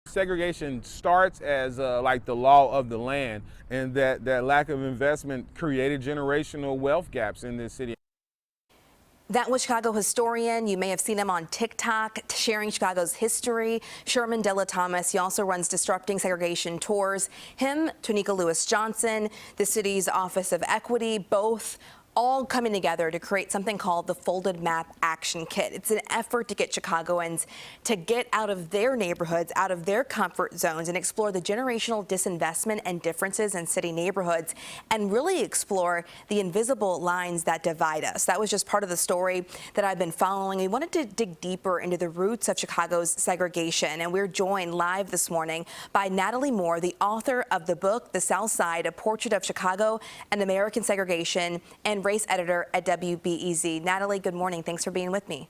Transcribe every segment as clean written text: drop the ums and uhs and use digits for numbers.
Segregation starts as like the law of the land, and that lack of investment created generational wealth gaps in this city. That was Chicago historian. You may have seen him on TikTok sharing Chicago's history. Sherman Della Thomas. He also runs Disrupting Segregation tours. Him, Tonika Lewis Johnson, the city's Office of Equity, both all coming together to create something called the Folded Map Action Kit. It's an effort to get Chicagoans to get out of their neighborhoods, out of their comfort zones, and explore the generational disinvestment and differences in city neighborhoods, and really explore the invisible lines that divide us. That was just part of the story that I've been following. We wanted to dig deeper into the roots of Chicago's segregation, and we're joined live this morning by Natalie Moore, the author of the book, The South Side, A Portrait of Chicago and American Segregation, and race editor at WBEZ. Natalie, good morning. Thanks for being with me.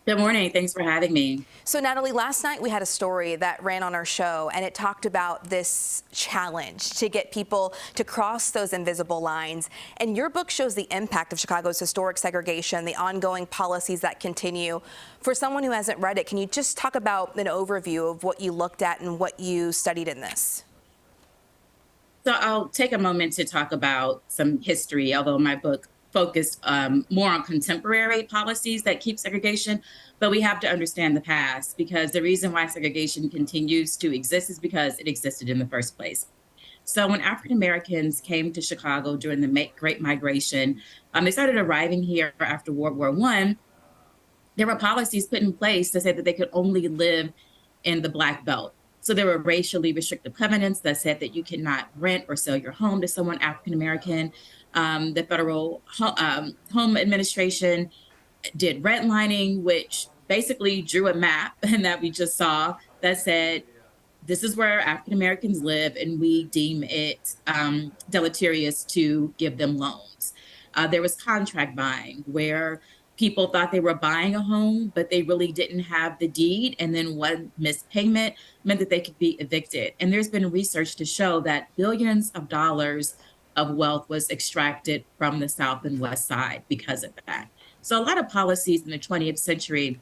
Good morning. Thanks for having me. So, Natalie, last night we had a story that ran on our show, and it talked about this challenge to get people to cross those invisible lines. And your book shows the impact of Chicago's historic segregation, the ongoing policies that continue. For someone who hasn't read it, can you just talk about an overview of what you looked at and what you studied in this? So I'll take a moment to talk about some history, although my book focused more on contemporary policies that keep segregation. But we have to understand the past, because the reason why segregation continues to exist is because it existed in the first place. So when African Americans came to Chicago during the Great Migration, they started arriving here after World War I. There were policies put in place to say that they could only live in the Black Belt. So there were racially restrictive covenants that said that you cannot rent or sell your home to someone African American. The Federal Home Administration did redlining, which basically drew a map and that we just saw that said, this is where African Americans live, and we deem it deleterious to give them loans. There was contract buying, where people thought they were buying a home, but they really didn't have the deed. And then one missed payment meant that they could be evicted. And there's been research to show that billions of dollars of wealth was extracted from the South and West Side because of that. So a lot of policies in the 20th century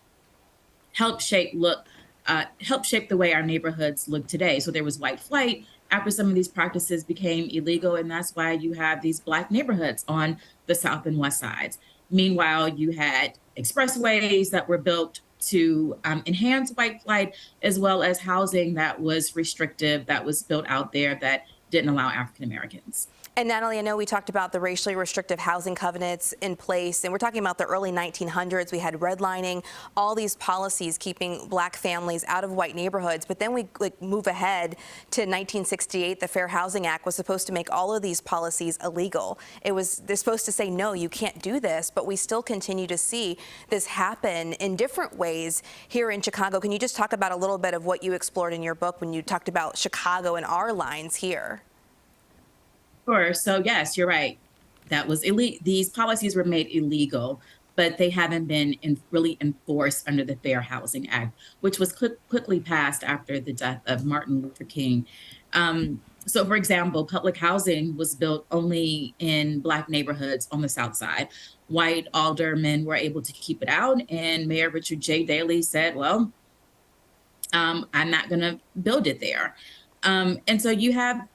helped shape the way our neighborhoods look today. So there was white flight after some of these practices became illegal. And that's why you have these Black neighborhoods on the South and West sides. Meanwhile, you had expressways that were built to enhance white flight, as well as housing that was restrictive, that was built out there that didn't allow African Americans. And Natalie, I know we talked about the racially restrictive housing covenants in place, and we're talking about the early 1900s. We had redlining, all these policies keeping Black families out of white neighborhoods. But then we move ahead to 1968. The Fair Housing Act was supposed to make all of these policies illegal. They're supposed to say, no, you can't do this. But we still continue to see this happen in different ways here in Chicago. Can you just talk about a little bit of what you explored in your book when you talked about Chicago and our lines here? Sure. So yes, you're right. That was illegal. These policies were made illegal, but they haven't been really enforced under the Fair Housing Act, which was quickly passed after the death of Martin Luther King. So, for example, public housing was built only in Black neighborhoods on the South Side. White aldermen were able to keep it out, and Mayor Richard J. Daley said, well, I'm not going to build it there. And so you have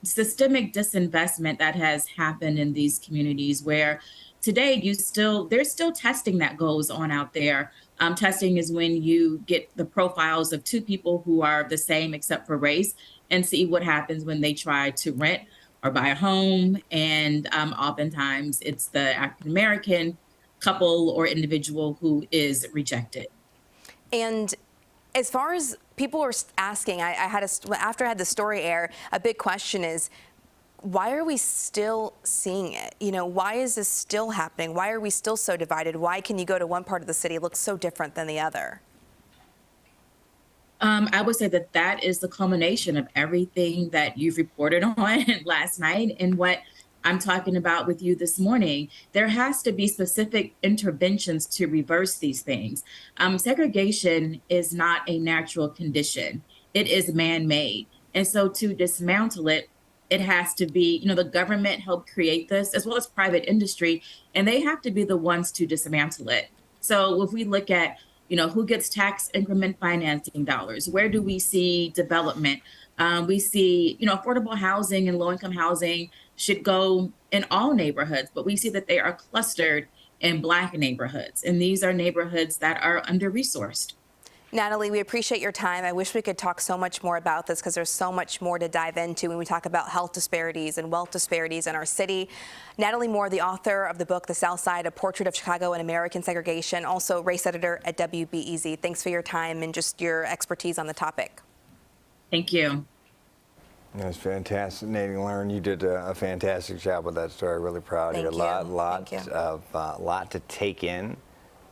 systemic disinvestment that has happened in these communities, where today there's still testing that goes on out there. Testing is when you get the profiles of two people who are the same except for race and see what happens when they try to rent or buy a home. And oftentimes it's the African American couple or individual who is rejected. And as far as people are asking, after I had the story air, a big question is, why are we still seeing it? You know, why is this still happening? Why are we still so divided? Why can you go to one part of the city, it looks so different than the other? I would say that is the culmination of everything that you've reported on last night and what I'm talking about with you this morning. There has to be specific interventions to reverse these things. Segregation is not a natural condition. It is man-made. And so to dismantle it, it has to be, the government helped create this, as well as private industry, and they have to be the ones to dismantle it. So if we look at who gets tax increment financing dollars? Where do we see development? We see, affordable housing and low-income housing should go in all neighborhoods, but we see that they are clustered in Black neighborhoods. And these are neighborhoods that are under-resourced. Natalie, we appreciate your time. I wish we could talk so much more about this because there's so much more to dive into when we talk about health disparities and wealth disparities in our city. Natalie Moore, the author of the book, The South Side, A Portrait of Chicago and American Segregation, also race editor at WBEZ. Thanks for your time and just your expertise on the topic. Thank you. It was fantastic. Lauren, you did a fantastic job with that story. Really proud of you. A lot to take in,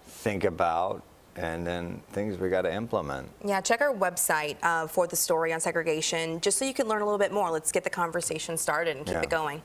think about, and then things we got to implement. Yeah, check our website for the story on segregation, just so you can learn a little bit more. Let's get the conversation started and keep it going.